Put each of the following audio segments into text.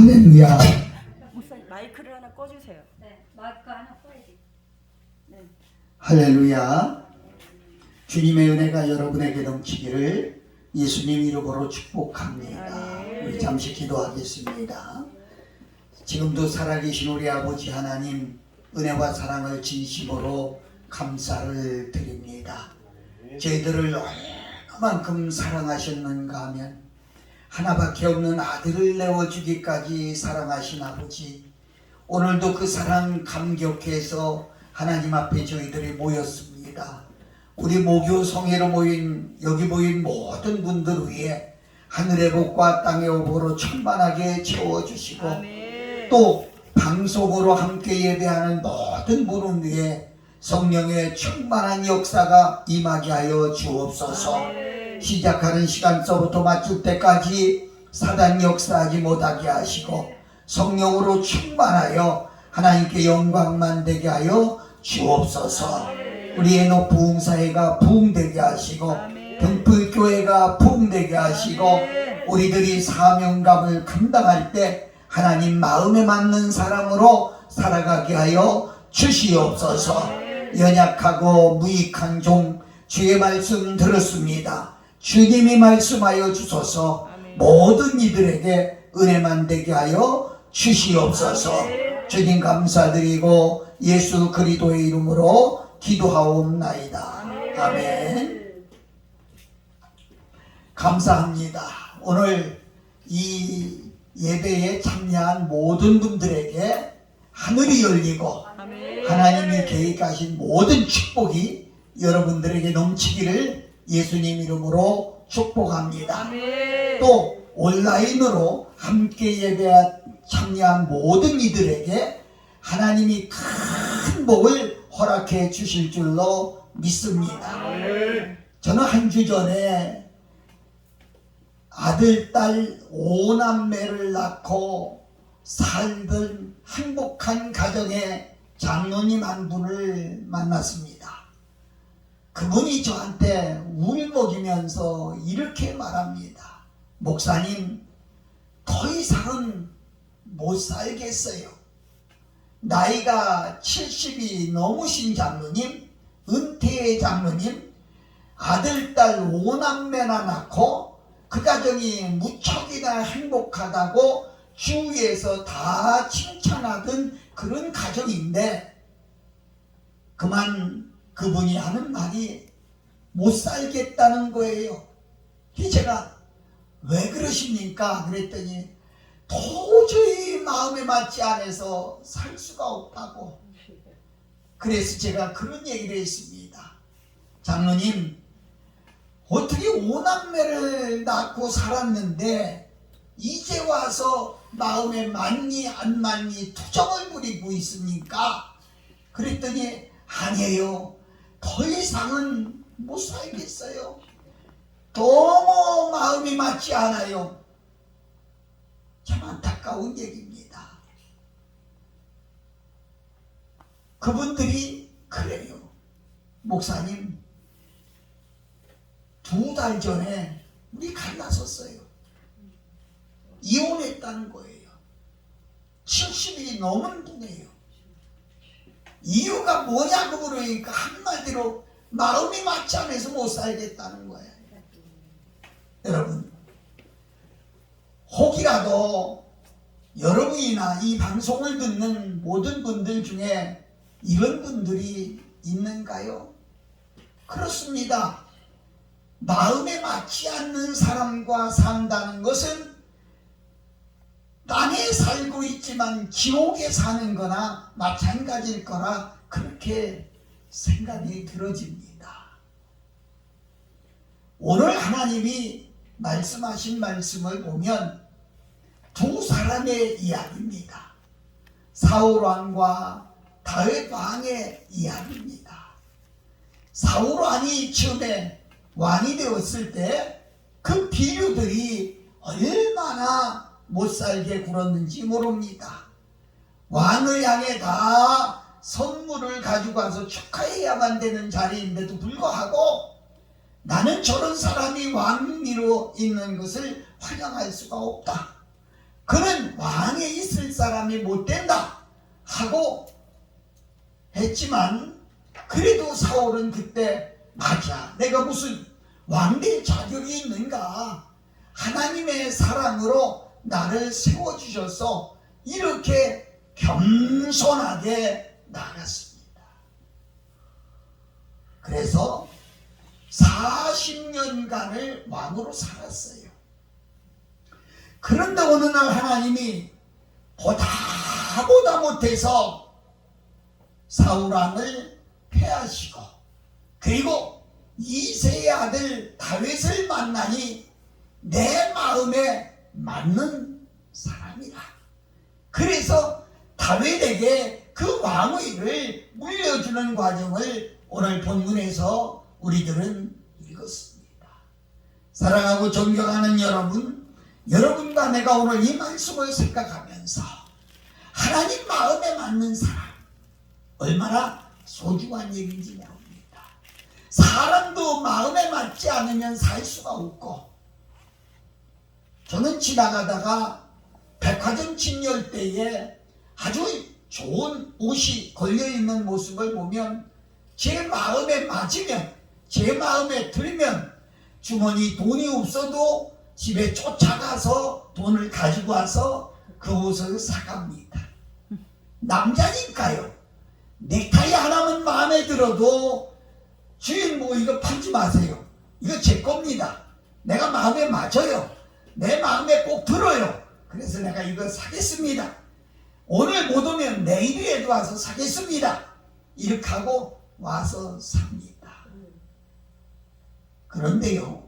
할렐루야. 목사님 마이크를 하나 꺼주세요. 네, 마이크 하나 꺼야지. 네. 할렐루야. 주님의 은혜가 여러분에게 넘치기를 예수님 이름으로 축복합니다. 우리 잠시 기도하겠습니다. 지금도 살아계신 우리 아버지 하나님, 은혜와 사랑을 진심으로 감사를 드립니다. 저희들을 얼마만큼 사랑하셨는가 하면 하나밖에 없는 아들을 내어주기까지 사랑하신 아버지, 오늘도 그 사랑 감격해서 하나님 앞에 저희들이 모였습니다. 우리 모교성회로 모인 여기 모인 모든 분들 위해 하늘의 복과 땅의 복으로 충만하게 채워주시고, 또 방송으로 함께 예배하는 모든 분을 위해 성령의 충만한 역사가 임하게 하여 주옵소서. 시작하는 시간서부터 마칠 때까지 사단 역사하지 못하게 하시고 성령으로 충만하여 하나님께 영광만 되게 하여 주옵소서. 우리의 부흥사회가 부흥되게 하시고 등불교회가 부흥되게 하시고 우리들이 사명감을 감당할 때 하나님 마음에 맞는 사람으로 살아가게 하여 주시옵소서. 연약하고 무익한 종 주의 말씀 들었습니다. 주님이 말씀하여 주소서. 모든 이들에게 은혜만 되게 하여 주시옵소서. 주님 감사드리고 예수 그리스도의 이름으로 기도하옵나이다. 아멘. 감사합니다. 오늘 이 예배에 참여한 모든 분들에게 하늘이 열리고 하나님이 계획하신 모든 축복이 여러분들에게 넘치기를 예수님 이름으로 축복합니다. 또 온라인으로 함께 예배에 참여한 모든 이들에게 하나님이 큰 복을 허락해 주실 줄로 믿습니다. 저는 한 주 전에 아들, 딸 5남매를 낳고 살던 행복한 가정의 장로님 한 분을 만났습니다. 그분이 저한테 울먹이면서 이렇게 말합니다. 목사님, 더 이상은 못 살겠어요. 나이가 70이 넘으신 장로님, 은퇴의 장로님, 아들, 딸 5남매나 낳고 그 가정이 무척이나 행복하다고 주위에서 다 칭찬하던 그런 가정인데, 그만 그분이 하는 말이 못 살겠다는 거예요. 제가 왜 그러십니까? 그랬더니 도저히 마음에 맞지 않아서 살 수가 없다고. 그래서 제가 그런 얘기를 했습니다. 장로님, 어떻게 5남매를 낳고 살았는데 이제 와서 마음에 맞니 안 맞니 투정을 부리고 있습니까? 그랬더니 아니에요. 더 이상은 못 살겠어요. 너무 마음이 맞지 않아요. 참 안타까운 얘기입니다. 그분들이 그래요. 목사님, 2달 전에 우리 갈라섰어요. 이혼했다는 거예요. 70이 넘은 분이에요. 이유가 뭐냐고 물으니까 한마디로 마음이 맞지 않아서 못 살겠다는 거예요. 여러분, 혹이라도 여러분이나 이 방송을 듣는 모든 분들 중에 이런 분들이 있는가요? 그렇습니다. 마음에 맞지 않는 사람과 산다는 것은 땅에 살고 있지만 지옥에 사는 거나 마찬가지일 거라 그렇게 생각이 들어집니다. 오늘 하나님이 말씀하신 말씀을 보면 두 사람의 이야기입니다. 사울왕과 다윗왕의 이야기입니다. 사울왕이 처음에 왕이 되었을 때 그 비류들이 얼마나 못살게 굴었는지 모릅니다. 왕을 향해 다 선물을 가지고 와서 축하해야만 되는 자리인데도 불구하고 나는 저런 사람이 왕위로 있는 것을 환영할 수가 없다. 그는 왕에 있을 사람이 못 된다 하고 했지만, 그래도 사울은 그때 맞아, 내가 무슨 왕될 자격이 있는가, 하나님의 사랑으로 나를 세워주셔서 이렇게 겸손하게 나갔습니다. 그래서 40년간을 왕으로 살았어요. 그런데 어느 날 하나님이 보다 못해서 사울왕을 패하시고, 그리고 이새의 아들 다윗을 만나니 내 마음에 맞는 사람이라. 그래서 다윗에게 그 왕위를 물려주는 과정을 오늘 본문에서 우리들은 읽었습니다. 사랑하고 존경하는 여러분, 여러분과 내가 오늘 이 말씀을 생각하면서 하나님 마음에 맞는 사람, 얼마나 소중한 얘기인지 모릅니다. 사람도 마음에 맞지 않으면 살 수가 없고, 저는 지나가다가 백화점 진열대에 아주 좋은 옷이 걸려있는 모습을 보면, 제 마음에 맞으면, 제 마음에 들면 주머니 돈이 없어도 집에 쫓아가서 돈을 가지고 와서 그 옷을 사갑니다. 남자니까요. 넥타이 하나만 마음에 들어도 주인 뭐 이거 팔지 마세요, 이거 제 겁니다, 내가 마음에 맞아요, 내 마음에 꼭 들어요, 그래서 내가 이거 사겠습니다, 오늘 못 오면 내일이라도 와서 사겠습니다, 이렇게 하고 와서 삽니다. 그런데요,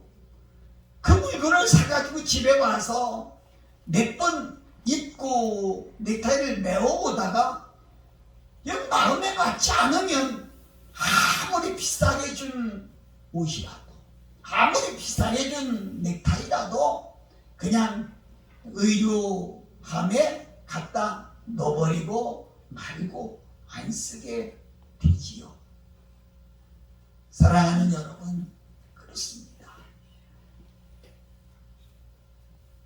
그 물건을 사가지고 집에 와서 몇 번 입고 넥타이를 메워보다가 영 마음에 맞지 않으면, 아무리 비싸게 준 옷이라도, 아무리 비싸게 준 넥타이라도 그냥 의류함에 갖다 넣어버리고 말고 안 쓰게 되지요. 사랑하는 여러분, 그렇습니다.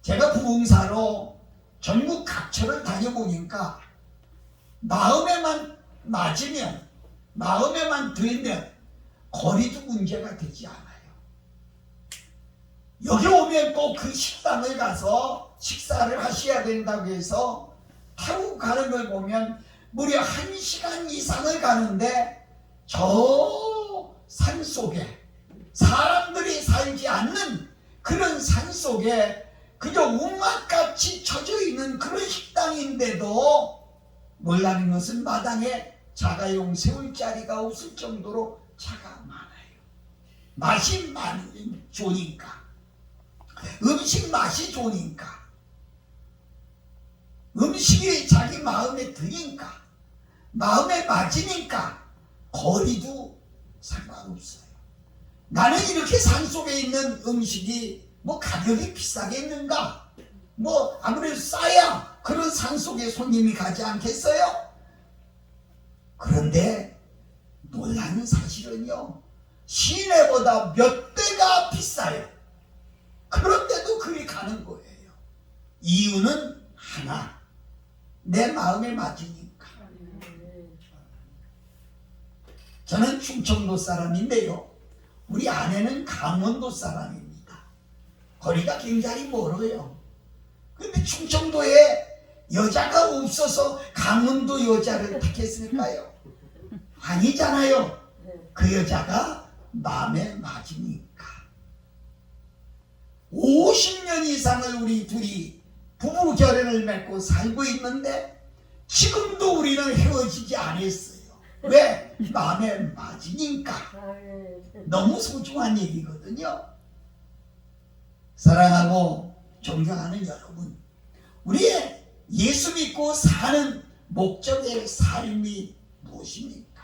제가 부흥사로 전국 각처를 다녀보니까 마음에만 맞으면, 마음에만 들면 거리도 문제가 되지 않아요. 여기 오면 꼭 그 식당을 가서 식사를 하셔야 된다고 해서 타고 가는 걸 보면 무려 1시간 이상을 가는데, 저 산속에, 사람들이 살지 않는 그런 산속에 그저 웅악같이 쳐져 있는 그런 식당인데도 놀라는 것은 마당에 자가용 세울 자리가 없을 정도로 차가 많아요. 맛이 좋으니까, 음식 맛이 좋으니까, 음식이 자기 마음에 드니까, 마음에 맞으니까 거리도 상관없어요. 나는 이렇게 산속에 있는 음식이 뭐 가격이 비싸겠는가? 뭐 아무래도 싸야 그런 산속에 손님이 가지 않겠어요? 그런데 놀라는 사실은요, 시내보다 몇 배가 비싸요. 그런데도 그리 가는 거예요. 이유는 하나, 내 마음에 맞으니까. 저는 충청도 사람인데요, 우리 아내는 강원도 사람입니다. 거리가 굉장히 멀어요. 그런데 충청도에 여자가 없어서 강원도 여자를 택했을까요? 아니잖아요. 그 여자가 마음에 맞으니까. 50년 이상을 우리 둘이 부부 결연을 맺고 살고 있는데 지금도 우리는 헤어지지 않았어요. 왜? 마음에 맞으니까. 너무 소중한 얘기거든요. 사랑하고 존경하는 여러분, 우리의 예수 믿고 사는 목적의 삶이 무엇입니까?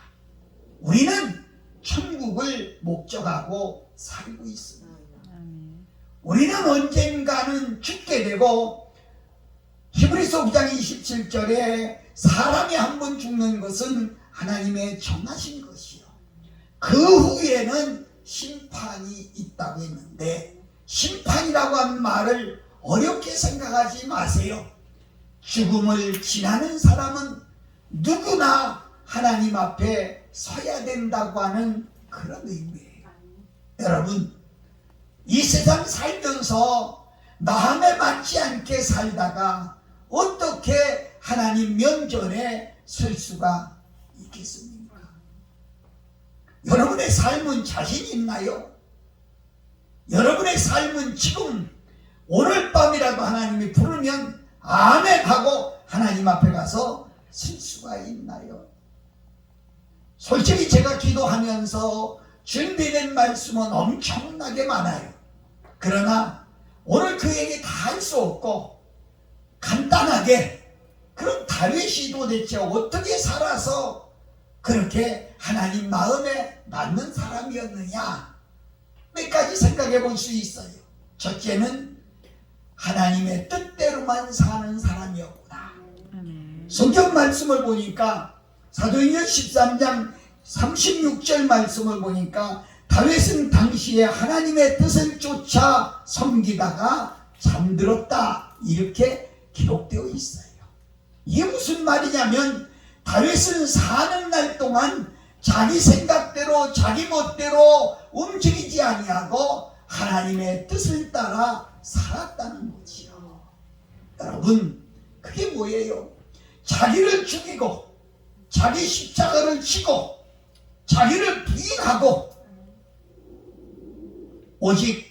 우리는 천국을 목적하고 살고 있습니다. 우리는 언젠가는 죽게 되고, 히브리서 9장 27절에 사람이 한 번 죽는 것은 하나님의 정하신 것이요, 그 후에는 심판이 있다고 했는데, 심판이라고 하는 말을 어렵게 생각하지 마세요. 죽음을 지나는 사람은 누구나 하나님 앞에 서야 된다고 하는 그런 의미예요. 여러분, 이 세상 살면서 마음에 맞지 않게 살다가 어떻게 하나님 면전에 설 수가 있겠습니까? 여러분의 삶은 자신 있나요? 여러분의 삶은 지금 오늘 밤이라도 하나님이 부르면 아멘 하고 하나님 앞에 가서 설 수가 있나요? 솔직히 제가 기도하면서 준비된 말씀은 엄청나게 많아요. 그러나 오늘 그 얘기 다 할 수 없고 간단하게, 그럼 다윗이 도대체 어떻게 살아서 그렇게 하나님 마음에 맞는 사람이었느냐, 몇 가지 생각해 볼 수 있어요. 첫째는 하나님의 뜻대로만 사는 사람이었구나. 성경 말씀을 보니까 사도행전 13장 36절 말씀을 보니까 다윗은 당시에 하나님의 뜻을 쫓아 섬기다가 잠들었다, 이렇게 기록되어 있어요. 이게 무슨 말이냐면 다윗은 사는 날 동안 자기 생각대로 자기 멋대로 움직이지 아니하고 하나님의 뜻을 따라 살았다는 거지요. 여러분, 그게 뭐예요? 자기를 죽이고 자기 십자가를 지고 자기를 부인하고 오직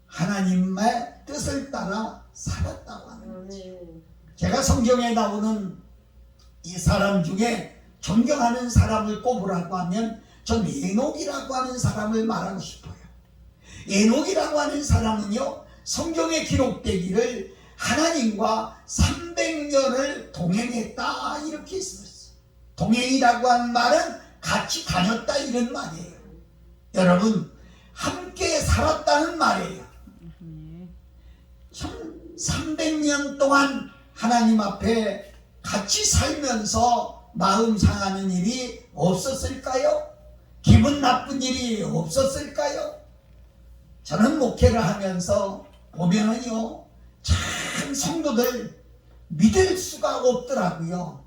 하나님의 뜻을 따라 살았다고 하는 거죠. 제가 성경에 나오는 이 사람 중에 존경하는 사람을 꼽으라고 하면 전 에녹이라고 하는 사람을 말하고 싶어요. 에녹이라고 하는 사람은요, 성경에 기록되기를 하나님과 300년을 동행했다, 이렇게 있었어요. 동행이라고 하는 말은 같이 다녔다, 이런 말이에요. 여러분, 함께 살았다는 말이에요. 참 300년 동안 하나님 앞에 같이 살면서 마음 상하는 일이 없었을까요? 기분 나쁜 일이 없었을까요? 저는 목회를 하면서 보면은요, 참 성도들 믿을 수가 없더라고요.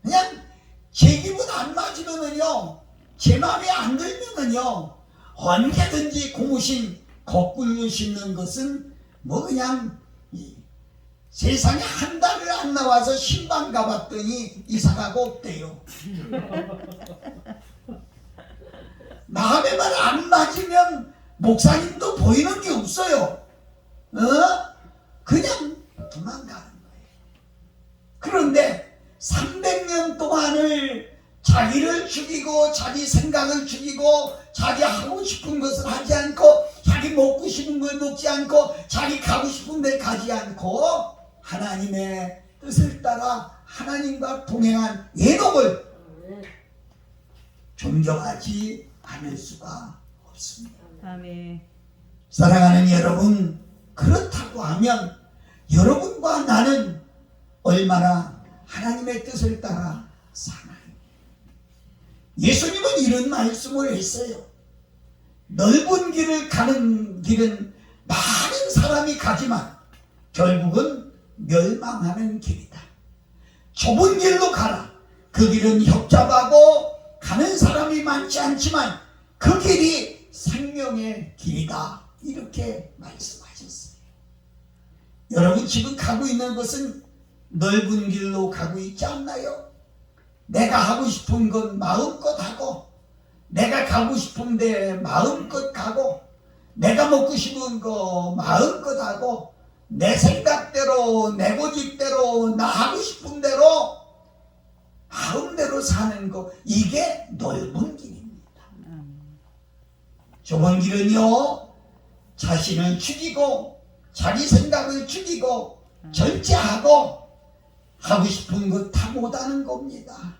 그냥 제 기분 안 맞으면은요, 제 마음에 안 들면은요, 언제든지 고무신 거꾸로 신는 것은 뭐 그냥 세상에 한 달을 안 나와서 신방 가봤더니 이사가가 없대요. 마음에만 안 맞으면 목사님도 보이는 게 없어요. 그냥 도망가는 거예요. 그런데 300년 동안을 자기를 죽이고 자기 생각을 죽이고 자기 하고 싶은 것을 하지 않고 자기 먹고 싶은 걸 먹지 않고 자기 가고 싶은 데 가지 않고 하나님의 뜻을 따라 하나님과 동행한 에녹을 존경하지 않을 수가 없습니다. 아멘. 사랑하는 여러분, 그렇다고 하면 여러분과 나는 얼마나 하나님의 뜻을 따라 사나요? 예수님은 이런 말씀을 했어요. 넓은 길을 가는 길은 많은 사람이 가지만 결국은 멸망하는 길이다. 좁은 길로 가라. 그 길은 협잡하고 가는 사람이 많지 않지만 그 길이 생명의 길이다, 이렇게 말씀하셨어요. 여러분, 지금 가고 있는 것은 넓은 길로 가고 있지 않나요? 내가 하고 싶은 건 마음껏 하고, 내가 가고 싶은데 마음껏 가고, 내가 먹고 싶은 거 마음껏 하고, 내 생각대로 내 고집대로 나 하고 싶은 대로 마음대로 사는 거, 이게 넓은 길입니다. 좁은 길은요, 자신을 죽이고 자기 생각을 죽이고 절제하고 하고 싶은 거 다 못하는 겁니다.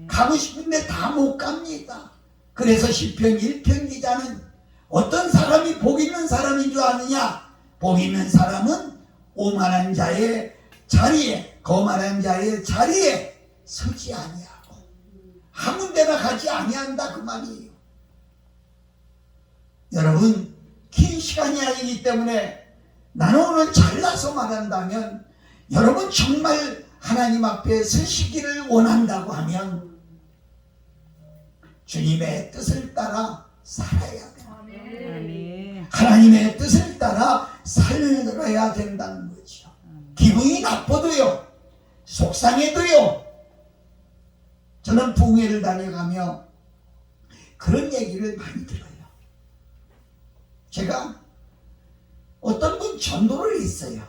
가고 싶은데 다 못 갑니다. 그래서 시편 1편 기자는 어떤 사람이 복 있는 사람인 줄 아느냐? 복 있는 사람은 오만한 자의 자리에, 거만한 자의 자리에 서지 아니하고 아무 데나 가지 아니한다, 그 말이에요. 여러분, 긴 시간이 아니기 때문에 나는 오늘 잘라서 말한다면 여러분 정말 하나님 앞에 서시기를 원한다고 하면 주님의 뜻을 따라 살아야 돼요. 아멘. 하나님의 뜻을 따라 살아야 된다는 거죠. 기분이 나빠도요, 속상해도요. 저는 부흥회를 다녀가며 그런 얘기를 많이 들어요. 제가 어떤 분 전도를 했어요.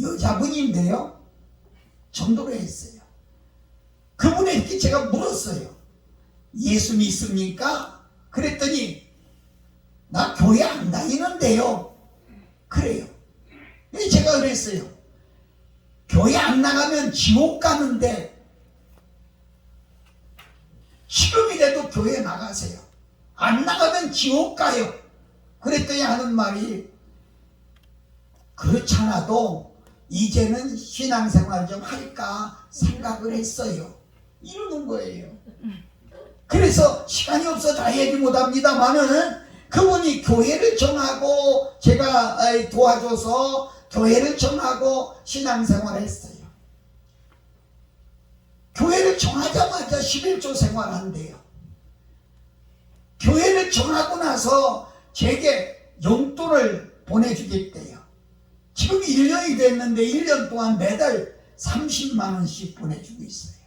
여자분인데요, 전도를 했어요. 그분에게 제가 물었어요. 예수 믿습니까? 그랬더니 나 교회 안 다니는데요. 그래요. 제가 그랬어요. 교회 안 나가면 지옥 가는데 지금이라도 교회 나가세요. 안 나가면 지옥 가요. 그랬더니 하는 말이, 그렇잖아도 이제는 신앙생활 좀 할까 생각을 했어요. 이러는 거예요. 그래서 시간이 없어 다 얘기 못합니다만은 그분이 교회를 정하고 제가 도와줘서 교회를 정하고 신앙생활을 했어요. 교회를 정하자마자 11조 생활한대요. 교회를 정하고 나서 제게 용돈을 보내주겠대요. 지금 1년이 됐는데 1년 동안 매달 30만 원씩 보내주고 있어요.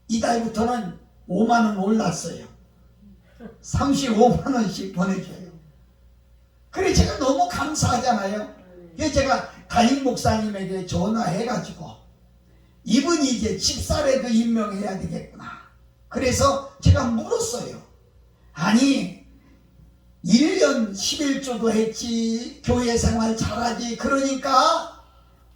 이달부터는 5만 원 올랐어요. 35만 원씩 보내줘요. 그래 제가 너무 감사하잖아요. 그래서 제가 담임 목사님에게 전화해가지고 이분이 이제 집사라도 임명해야 되겠구나. 그래서 제가 물었어요. 아니 1년 11조도 했지, 교회 생활 잘하지, 그러니까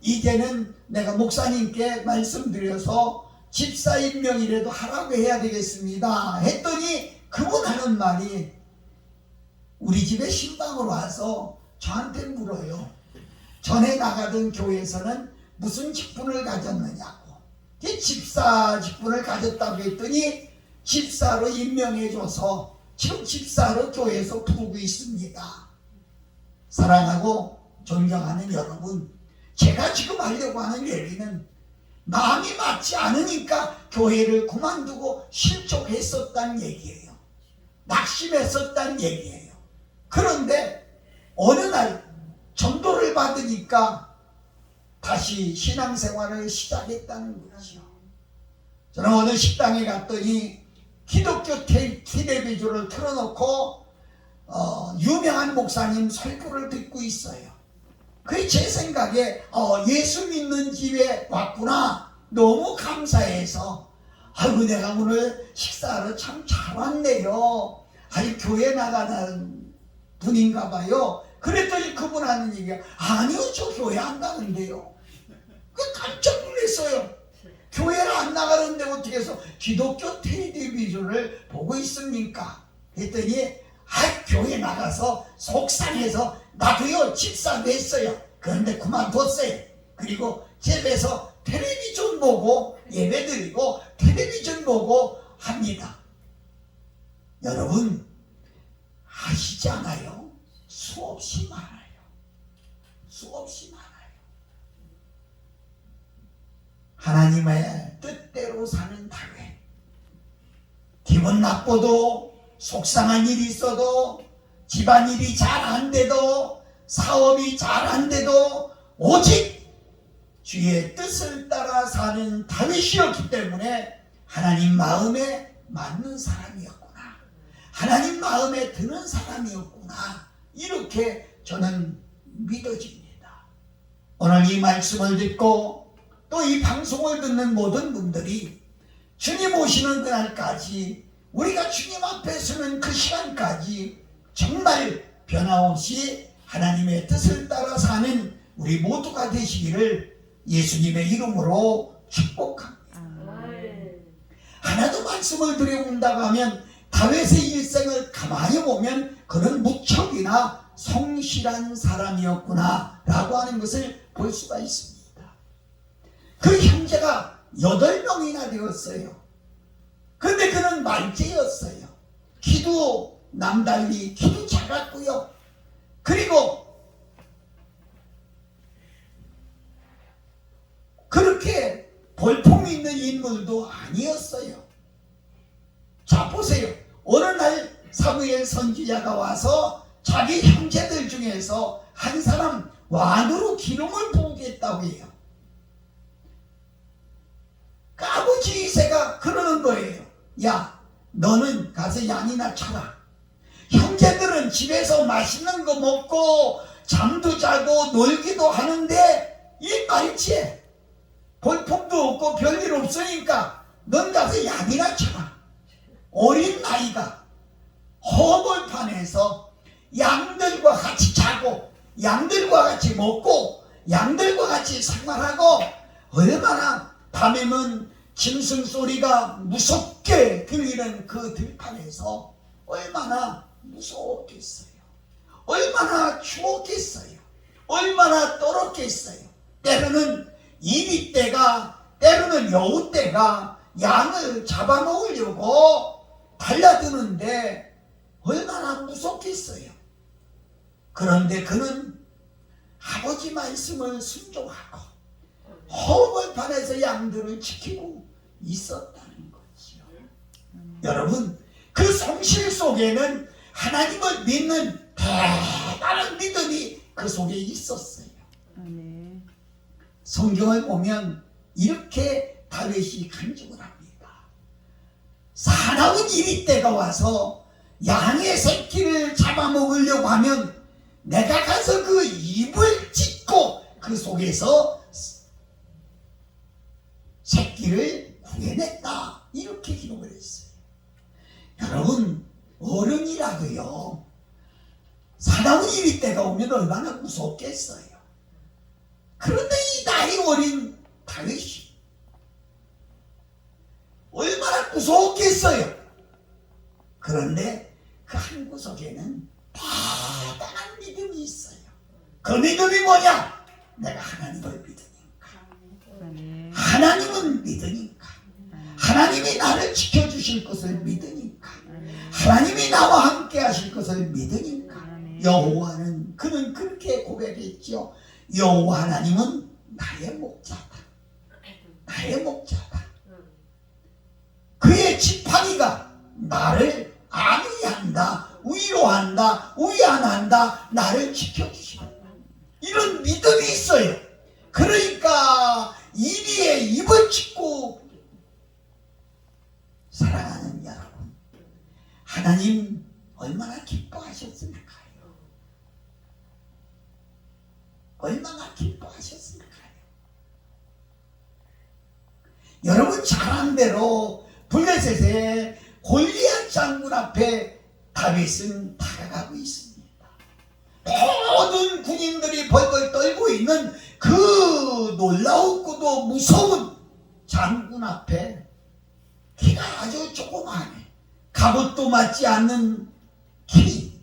이제는 내가 목사님께 말씀드려서 집사 임명이라도 하라고 해야 되겠습니다 했더니 그분 하는 말이, 우리 집에 신방으로 와서 저한테 물어요. 전에 나가던 교회에서는 무슨 직분을 가졌느냐고. 집사 직분을 가졌다고 했더니 집사로 임명해줘서 지금 집사로 교회에서 부르고 있습니다. 사랑하고 존경하는 여러분, 제가 지금 하려고 하는 얘기는 마음이 맞지 않으니까 교회를 그만두고 실족했었다는 얘기예요. 낙심했었다는 얘기예요. 그런데 어느 날 전도를 받으니까 다시 신앙생활을 시작했다는 거죠. 저는 어느 식당에 갔더니 기독교 텔레비전을 틀어놓고 유명한 목사님 설교를 듣고 있어요. 그게 제 생각에 예수 믿는 집에 왔구나, 너무 감사해서, 아이고 내가 오늘 식사를 참 잘 왔네요. 아니 교회 나가는 분인가 봐요. 그랬더니 그분 하는 얘기가, 아니요 저 교회 안 가는데요. 깜짝 놀랐어요. 교회를 안 나가는데 어떻게 해서 기독교 텔레비전을 보고 있습니까? 했더니 교회 나가서 속상해서 나도요 집사도 했어요. 그런데 그만뒀어요. 그리고 집에서 텔레비전 보고 예배드리고 텔레비전 보고 합니다. 여러분 아시지 않아요? 수없이 많아요. 수없이 많아요. 하나님의 뜻대로 사는 다회. 기분 나빠도, 속상한 일이 있어도, 집안일이 잘 안 돼도, 사업이 잘 안 돼도 오직 주의 뜻을 따라 사는 다윗이었기 때문에 하나님 마음에 맞는 사람이었구나, 하나님 마음에 드는 사람이었구나, 이렇게 저는 믿어집니다. 오늘 이 말씀을 듣고 또 이 방송을 듣는 모든 분들이 주님 오시는 그날까지, 우리가 주님 앞에 서는 그 시간까지 정말 변함없이 하나님의 뜻을 따라 사는 우리 모두가 되시기를 예수님의 이름으로 축복합니다. 하나도 말씀을 드려본다고 하면 다윗의 일생을 가만히 보면 그는 무척이나 성실한 사람이었구나 라고 하는 것을 볼 수가 있습니다. 그 형제가 8명이나 되었어요. 근데 그는 말제였어요. 키도 남달리 키도 작았고요. 그리고 그렇게 볼품 있는 인물도 아니었어요. 자, 보세요. 어느 날 사무엘 선지자가 와서 자기 형제들 중에서 한 사람 왕으로 기름을 부으겠다고 해요. 그 아버지 이새가 그러는 거예요. 야, 너는 가서 양이나 쳐라. 형제들은 집에서 맛있는 거 먹고 잠도 자고 놀기도 하는데 이 말이지 볼품도 없고 별일 없으니까 넌 가서 양이나 쳐라. 어린 나이가 허벌판에서 양들과 같이 자고 양들과 같이 먹고 양들과 같이 생활하고 얼마나 밤에는 짐승 소리가 무섭게 들리는 그 들판에서 얼마나 무서웠겠어요. 얼마나 추웠겠어요. 얼마나 떨었겠어요. 때로는 이리 때가 때로는 여우 때가 양을 잡아먹으려고 달려드는데 얼마나 무섭겠어요. 그런데 그는 아버지 말씀을 순종하고 허벌판에서 양들을 지키고 있었다는 거지요. 여러분, 그 성실 속에는 하나님을 믿는 대단한 믿음이 그 속에 있었어요. 성경을 보면 이렇게 다윗이 간증을 합니다. 사나운 이리 때가 와서 양의 새끼를 잡아먹으려고 하면 내가 가서 그 입을 찢고 그 속에서 새끼를 구해냈다. 이렇게 기록을 했어요. 여러분, 어른이라도요, 사나운 이리 때가 오면 얼마나 무섭겠어요. 그런데 이 나이 어린 다윗이 얼마나 무서웠겠어요. 그런데 그 한 구석에는 대단한 믿음이 있어요. 그 믿음이 뭐냐? 내가 하나님을 믿으니까. 하나님은 믿으니까. 하나님이 나를 지켜주실 것을 믿으니까. 하나님이 나와 함께 하실 것을 믿으니까. 여호와는, 그는 그렇게 고백했죠. 여호와 하나님은 나의 목자다. 나의 목자다. 그의 지팡이가 나를 안위한다, 위로한다, 위안한다, 나를 지켜주신다. 이런 믿음이 있어요. 그러니까 이리에 입을 찢고, 사랑하는 여러분, 하나님 얼마나 기뻐하셨습니까? 얼마나 기뻐하셨을까요? 여러분 잘 아는 대로 블레셋의 골리앗 장군 앞에 다윗은 다가가고 있습니다. 모든 군인들이 벌벌 떨고 있는 그 놀라웠고도 무서운 장군 앞에 키가 아주 조그마하네. 갑옷도 맞지 않는 키,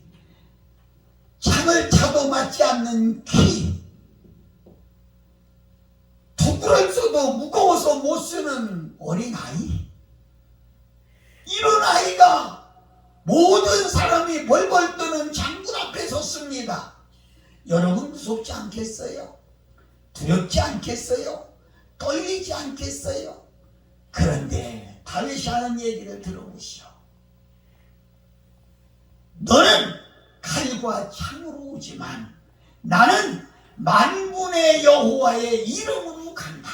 창을 차도 맞지 않는 키, 두드를 써도 무거워서 못 쓰는 어린아이, 이런 아이가 모든 사람이 벌벌 떠는 장군 앞에 섰습니다. 여러분 무섭지 않겠어요? 두렵지 않겠어요? 떨리지 않겠어요? 그런데 다윗이 하는 얘기를 들어보시오. 너는 칼과 창으로 오지만 나는 만군의 여호와의 이름으로 간다.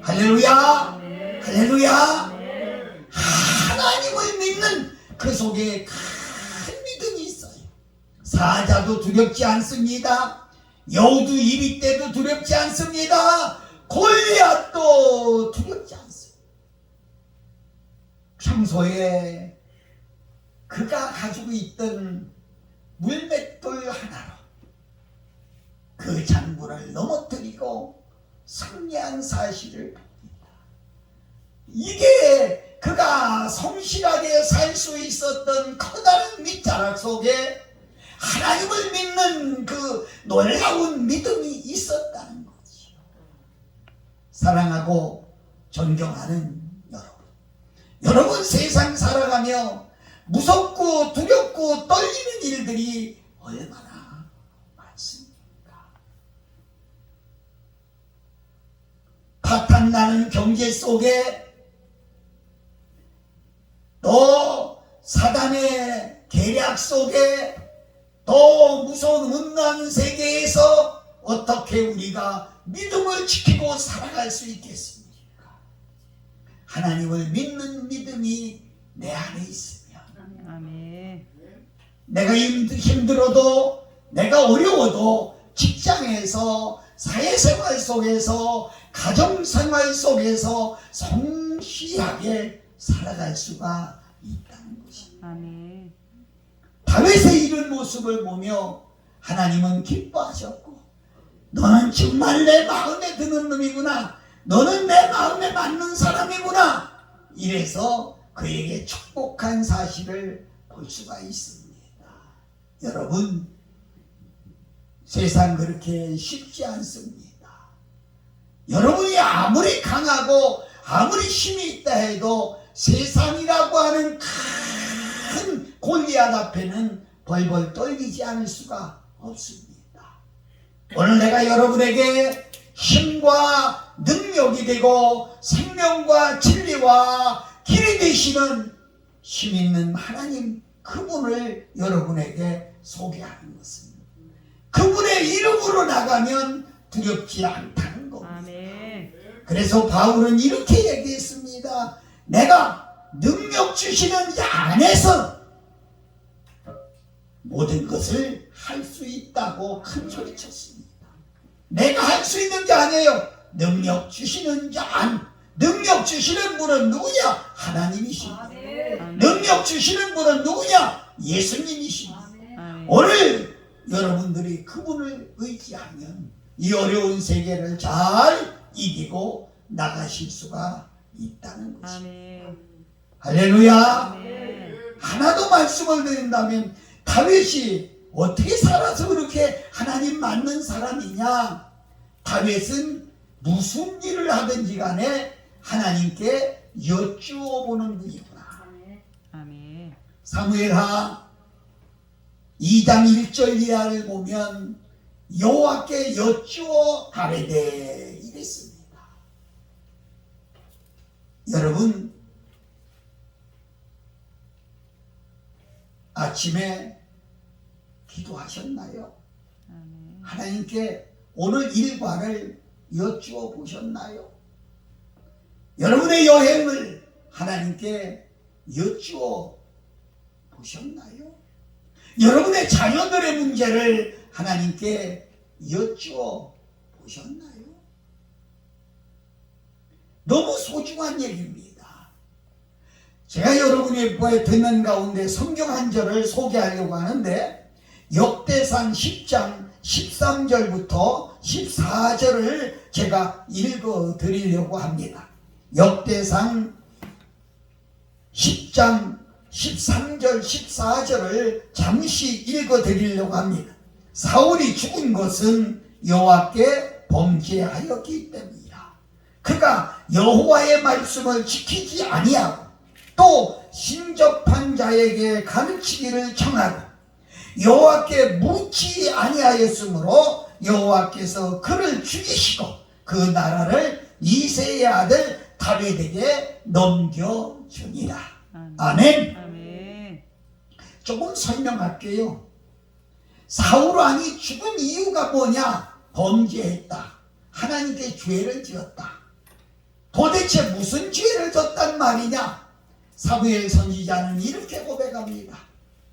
할렐루야, 할렐루야. 하나님을 믿는 그 속에 큰 믿음이 있어요. 사자도 두렵지 않습니다. 여우도 이리 때도 두렵지 않습니다. 골리앗도 두렵지 않습니다. 평소에 그가 가지고 있던 물맷돌 하나로 그 장군을 넘어뜨리고 승리한 사실을 봅니다. 이게 그가 성실하게 살 수 있었던 커다란 밑자락 속에 하나님을 믿는 그 놀라운 믿음이 있었다는 거죠. 사랑하고 존경하는 여러분 세상 살아가며 무섭고 두렵고 떨리는 일들이 얼마나 많습니까? 파탄나는 경제 속에 또 사단의 계략 속에 또 무서운 음란 세계에서 어떻게 우리가 믿음을 지키고 살아갈 수 있겠습니까? 하나님을 믿는 믿음이 내 안에 있으면 아멘. 내가 힘들어도 내가 어려워도 직장에서 사회생활 속에서 가정생활 속에서 성실하게 살아갈 수가 있다는 것입니다. 아멘. 다윗의 이런 모습을 보며 하나님은 기뻐하셨고 너는 정말 내 마음에 드는 놈이구나. 너는 내 마음에 맞는 사람이구나. 이래서 그에게 축복한 사실을 볼 수가 있습니다. 여러분, 세상 그렇게 쉽지 않습니다. 여러분이 아무리 강하고 아무리 힘이 있다 해도 세상이라고 하는 큰 골리앗 앞에는 벌벌 떨리지 않을 수가 없습니다. 오늘 내가 여러분에게 힘과 능력이 되고 생명과 진리와 길이 되시는 힘 있는 하나님 그분을 여러분에게 소개하는 것입니다. 그분의 이름으로 나가면 두렵지 않다는 겁니다. 아멘. 그래서 바울은 이렇게 얘기했습니다. 내가 능력 주시는 자 안에서 모든 것을 할 수 있다고 큰 소리 쳤습니다. 내가 할 수 있는 게 아니에요. 능력 주시는 자 안. 능력 주시는 분은 누구냐? 하나님이십니다. 아멘. 능력 주시는 분은 누구냐? 예수님이십니다. 아멘. 오늘 여러분들이 그분을 의지하면 이 어려운 세계를 잘 이기고 나가실 수가 있다는 것입니다. 아멘. 할렐루야. 아멘. 하나도 말씀을 드린다면 다윗이 어떻게 살아서 그렇게 하나님 맞는 사람이냐? 다윗은 무슨 일을 하든지 간에 하나님께 여쭈어 보는 분이구나. 아멘. 사무엘하 2장 1절 이하를 보면 여호와께 여쭈어 가래되 이랬습니다. 여러분, 아침에 기도하셨나요? 아멘. 하나님께 오늘 일과를 여쭈어 보셨나요? 여러분의 여행을 하나님께 여쭈어 보셨나요? 여러분의 자녀들의 문제를 하나님께 여쭈어 보셨나요? 너무 소중한 얘기입니다. 제가 여러분의 듣는 가운데 성경 한 절을 소개하려고 하는데 역대상 10장 13절부터 14절을 제가 읽어 드리려고 합니다. 역대상 10장 13절 14절을 잠시 읽어 드리려고 합니다. 사울이 죽은 것은 여호와께 범죄하였기 때문이라. 그가 여호와의 말씀을 지키지 아니하고 또 신접한 자에게 가르치기를 청하고 여호와께 묻지 아니하였으므로 여호와께서 그를 죽이시고 그 나라를 이새의 아들 다윗에게 넘겨주니라. 아멘. 아멘. 조금 설명할게요. 사울 왕이 죽은 이유가 뭐냐? 범죄했다. 하나님께 죄를 지었다. 도대체 무슨 죄를 졌단 말이냐? 사무엘 선지자는 이렇게 고백합니다.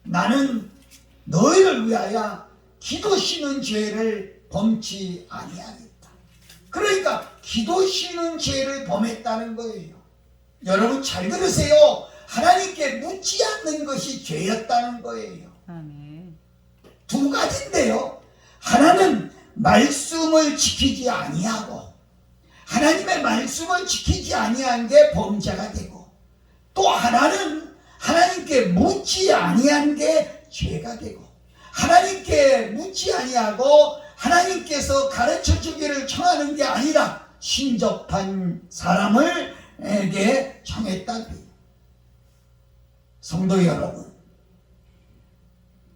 나는 너희를 위하여 기도 쉬는 죄를 범치 아니하겠다. 그러니까 기도 쉬는 죄를 범했다는 거예요. 여러분 잘 들으세요. 하나님께 묻지 않는 것이 죄였다는 거예요. 아멘. 두 가지인데요. 하나는 말씀을 지키지 아니하고 하나님의 말씀을 지키지 아니한 게 범죄가 되고 또 하나는 하나님께 묻지 아니한 게 죄가 되고 하나님께 묻지 아니하고 하나님께서 가르쳐 주기를 청하는 게 아니라 신접한 사람을 에게 청했다. 성도 여러분,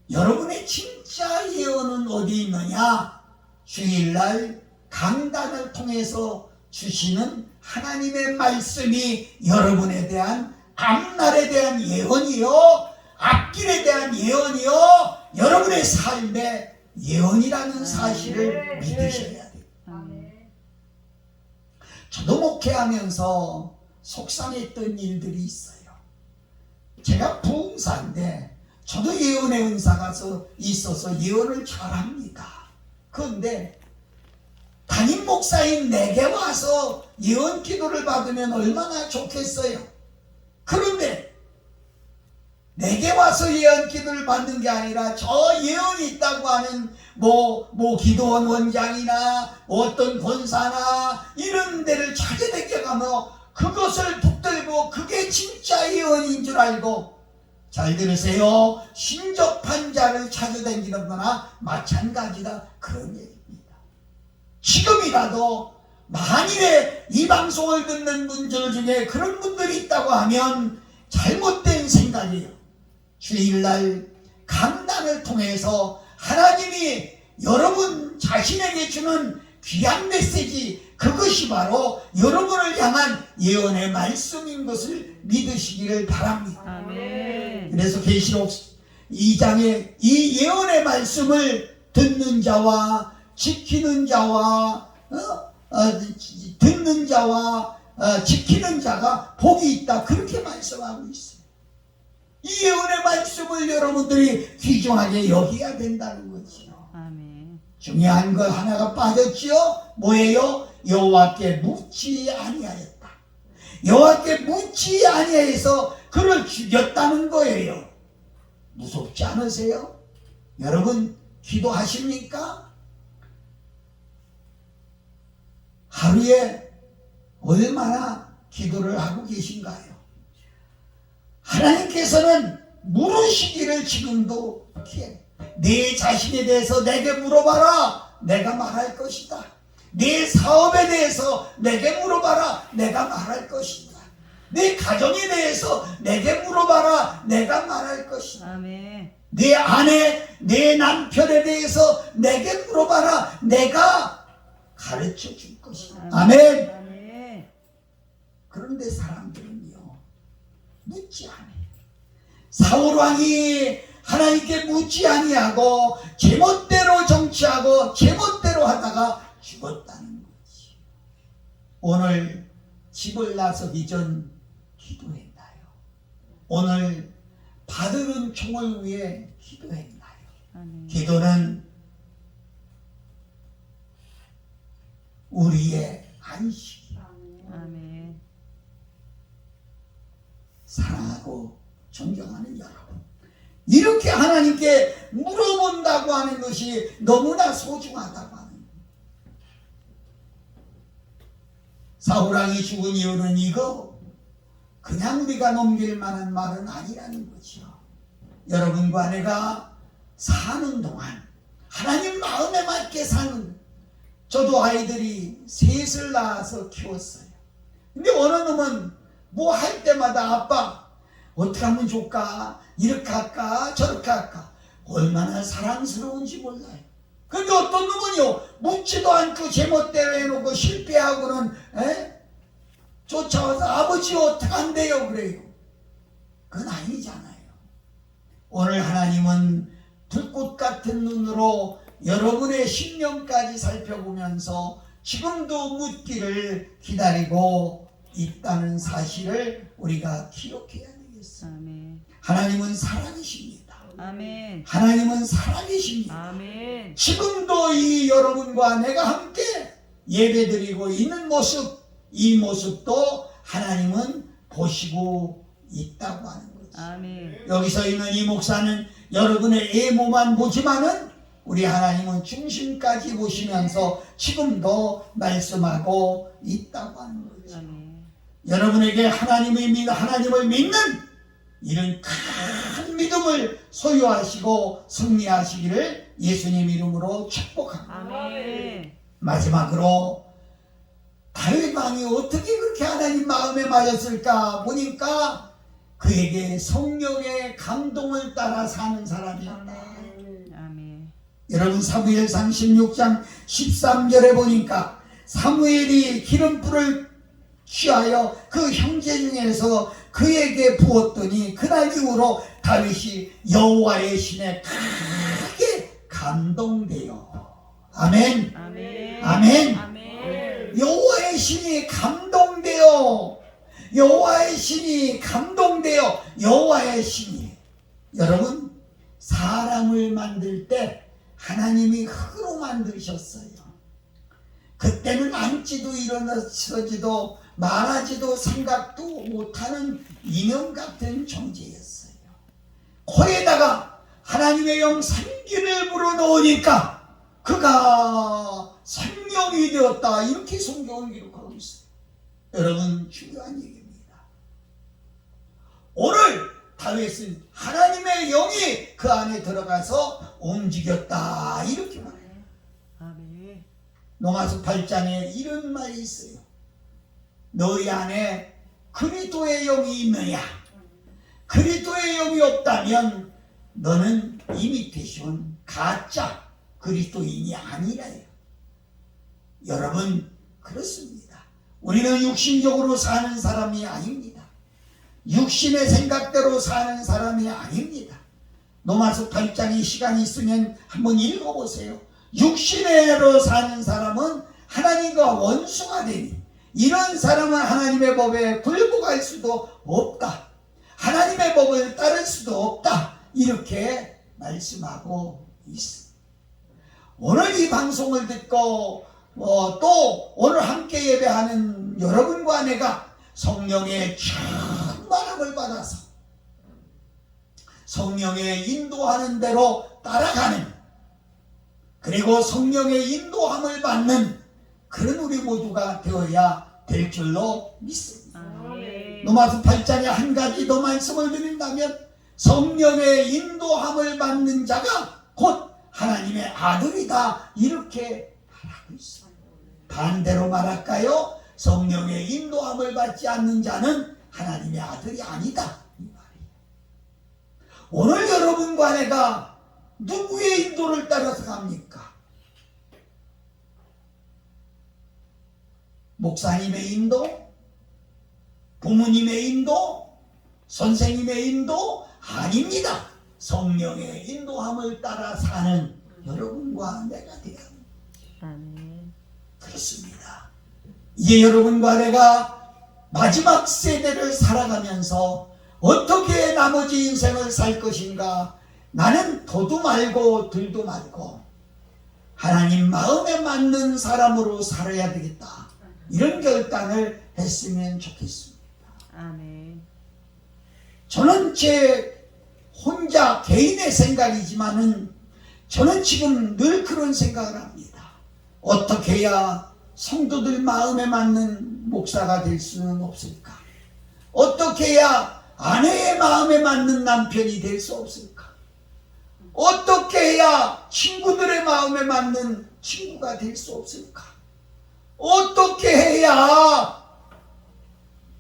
여러분의 진짜 예언은 어디 있느냐? 주일날 강단을 통해서 주시는 하나님의 말씀이 여러분에 대한 앞날에 대한 예언이요, 앞길에 대한 예언이요, 여러분의 삶의 예언이라는 사실을 믿으셔야 돼요. 아멘. 저도 목회하면서 속상했던 일들이 있어요. 제가 부흥사인데 저도 예언의 은사가 있어서 예언을 잘합니다. 그런데 담임 목사인 내게 와서 예언 기도를 받으면 얼마나 좋겠어요. 그런데 내게 와서 예언 기도를 받는 게 아니라 저 예언이 있다고 하는 뭐 기도원 원장이나 어떤 권사나 이런 데를 찾아다녀 가며 그것을 붙들고 그게 진짜 예언인 줄 알고, 잘 들으세요, 신접한 자를 찾아다니는 거나 마찬가지다, 그런 얘기입니다. 지금이라도 만일에 이 방송을 듣는 분들 중에 그런 분들이 있다고 하면 잘못된 생각이에요. 주일날 강단을 통해서 하나님이 여러분 자신에게 주는 귀한 메시지, 그것이 바로 여러분을 향한 예언의 말씀인 것을 믿으시기를 바랍니다. 아멘. 그래서 계시록 2장에 이 예언의 말씀을 듣는 자와 지키는 자와 듣는 자와 지키는 자가 복이 있다, 그렇게 말씀하고 있어요. 이 예언의 말씀을 여러분들이 귀중하게 여겨야 된다는 거죠. 아멘. 중요한 거 하나가 빠졌지요. 뭐예요? 여호와께 묻지 아니하였다. 여호와께 묻지 아니하여서 그를 죽였다는 거예요. 무섭지 않으세요? 여러분 기도하십니까? 하루에 얼마나 기도를 하고 계신가요? 하나님께서는 물으시기를 지금도 이렇게, 내 자신에 대해서 내게 물어봐라, 내가 말할 것이다. 내 사업에 대해서 내게 물어봐라, 내가 말할 것이다. 내 가정에 대해서 내게 물어봐라, 내가 말할 것이다. 아멘. 내 아내, 내 남편에 대해서 내게 물어봐라, 내가 가르쳐 줄 것이다. 아멘. 아멘. 그런데 사람들은요, 묻지 않아요. 사울왕이 하나님께 묻지 아니하고 제멋대로 정치하고 제멋대로 하다가 죽었다는 거지. 오늘 집을 나서기 전 기도했나요? 오늘 받은 총을 위해 기도했나요? 아멘. 기도는 우리의 안식이요. 아멘. 사랑하고 존경하는 여러분, 이렇게 하나님께 물어본다고 하는 것이 너무나 소중하다고 하는 거예요. 사울왕이 죽은 이유는 이거 그냥 우리가 넘길 만한 말은 아니라는 거죠. 여러분과 내가 사는 동안 하나님 마음에 맞게 사는, 저도 아이들이 셋을 낳아서 키웠어요. 근데 어느 놈은 뭐 할 때마다 아빠 어떻게 하면 좋을까, 이렇게 할까 저렇게 할까, 얼마나 사랑스러운지 몰라요. 근데 어떤 놈은요, 묻지도 않고 제멋대로 해놓고 실패하고는 쫓아와서 아버지 어떻게 한대요 그래요. 그건 아니잖아요. 오늘 하나님은 불꽃 같은 눈으로 여러분의 신령까지 살펴보면서 지금도 묻기를 기다리고 있다는 사실을 우리가 기억해야 되겠어요. 아멘. 하나님은 사랑이십니다. 아멘. 하나님은 살아계십니다. 아멘. 지금도 이 여러분과 내가 함께 예배드리고 있는 모습, 이 모습도 하나님은 보시고 있다고 하는 거죠. 아멘. 여기서 있는 이 목사는 여러분의 외모만 보지만은 우리 하나님은 중심까지 보시면서 지금도 말씀하고 있다고 하는 거죠. 아멘. 여러분에게 하나님을 믿는 이런 큰 믿음을 소유하시고 승리하시기를 예수님 이름으로 축복합니다. 아멘. 마지막으로 다윗 왕이 어떻게 그렇게 하나님 마음에 맞았을까 보니까 그에게 성령의 감동을 따라 사는 사람이었다. 아멘. 여러분 사무엘상 16장 13절에 보니까 사무엘이 기름불을 취하여 그 형제 중에서 그에게 부었더니 그날 이후로 다윗이 여호와의 신에 크게 감동되어 아멘. 아멘. 아멘. 아멘. 여호와의 신이 감동되어 여호와의 신이 감동되어 여호와의 신이 여러분 사람을 만들 때 하나님이 흙으로 만드셨어요. 그때는 앉지도 일어서지도 말하지도 생각도 못하는 인형 같은 존재였어요. 코에다가 하나님의 영 생기를 불어넣으니까 그가 생명이 되었다. 이렇게 성경을 기록하고 있어요. 여러분 중요한 얘기입니다. 오늘 다윗은 하나님의 영이 그 안에 들어가서 움직였다. 이렇게 말해요. 아멘. 로마서 8장에 이런 말이 있어요. 너희 안에 그리스도의 영이 있느냐? 그리스도의 영이 없다면 너는 이미테이션 가짜 그리스도인이 아니라요. 여러분 그렇습니다. 우리는 육신적으로 사는 사람이 아닙니다. 육신의 생각대로 사는 사람이 아닙니다. 로마서 8장에 시간이 있으면 한번 읽어보세요. 육신으로 사는 사람은 하나님과 원수가 되니 이런 사람은 하나님의 법에 굴복할 수도 없다. 하나님의 법을 따를 수도 없다. 이렇게 말씀하고 있습니다. 오늘 이 방송을 듣고 또 오늘 함께 예배하는 여러분과 내가 성령의 충만함을 받아서 성령의 인도하는 대로 따라가는 그리고 성령의 인도함을 받는 그런 우리 모두가 되어야 될 줄로 믿습니다. 아멘. 로마서 8장에 한 가지 더 말씀을 드린다면 성령의 인도함을 받는 자가 곧 하나님의 아들이다. 이렇게 말하고 있습니다. 반대로 말할까요? 성령의 인도함을 받지 않는 자는 하나님의 아들이 아니다. 이 말이에요. 오늘 여러분과 내가 누구의 인도를 따라서 갑니까? 목사님의 인도? 부모님의 인도? 선생님의 인도? 아닙니다. 성령의 인도함을 따라 사는 여러분과 내가 되어야 합니다. 아멘. 그렇습니다. 이제 여러분과 내가 마지막 세대를 살아가면서 어떻게 나머지 인생을 살 것인가? 나는 도도 말고 들도 말고 하나님 마음에 맞는 사람으로 살아야 되겠다. 이런 결단을 했으면 좋겠습니다. 아멘. 저는 제 혼자 개인의 생각이지만은 저는 지금 늘 그런 생각을 합니다. 어떻게 해야 성도들 마음에 맞는 목사가 될 수는 없을까? 어떻게 해야 아내의 마음에 맞는 남편이 될 수 없을까? 어떻게 해야 친구들의 마음에 맞는 친구가 될 수 없을까? 어떻게 해야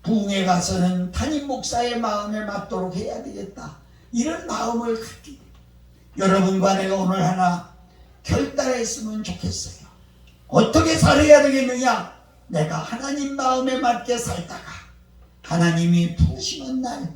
부흥에 가서는 담임 목사의 마음에 맞도록 해야 되겠다. 이런 마음을 갖게 됩니다. 여러분과 내가 오늘 하나 결단했으면 좋겠어요. 어떻게 살아야 되겠느냐? 내가 하나님 마음에 맞게 살다가 하나님이 부르시는 날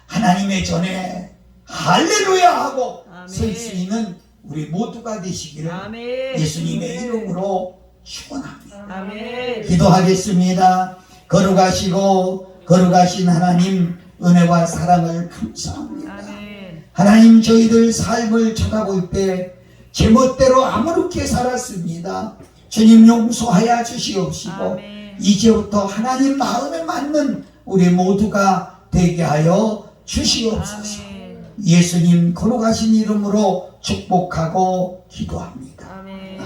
하나님의 전에 할렐루야 하고 아멘. 설 수 있는 우리 모두가 되시기를 아멘. 예수님의 이름으로 축원합니다. 아멘. 기도하겠습니다. 거룩하시고 거룩하신 하나님 은혜와 사랑을 감사합니다. 아멘. 하나님 저희들 삶을 쳐다볼 때 제멋대로 아무렇게 살았습니다. 주님 용서하여 주시옵시고 아멘. 이제부터 하나님 마음에 맞는 우리 모두가 되게 하여 주시옵소서. 아멘. 예수님 거룩하신 이름으로 축복하고 기도합니다. 아멘.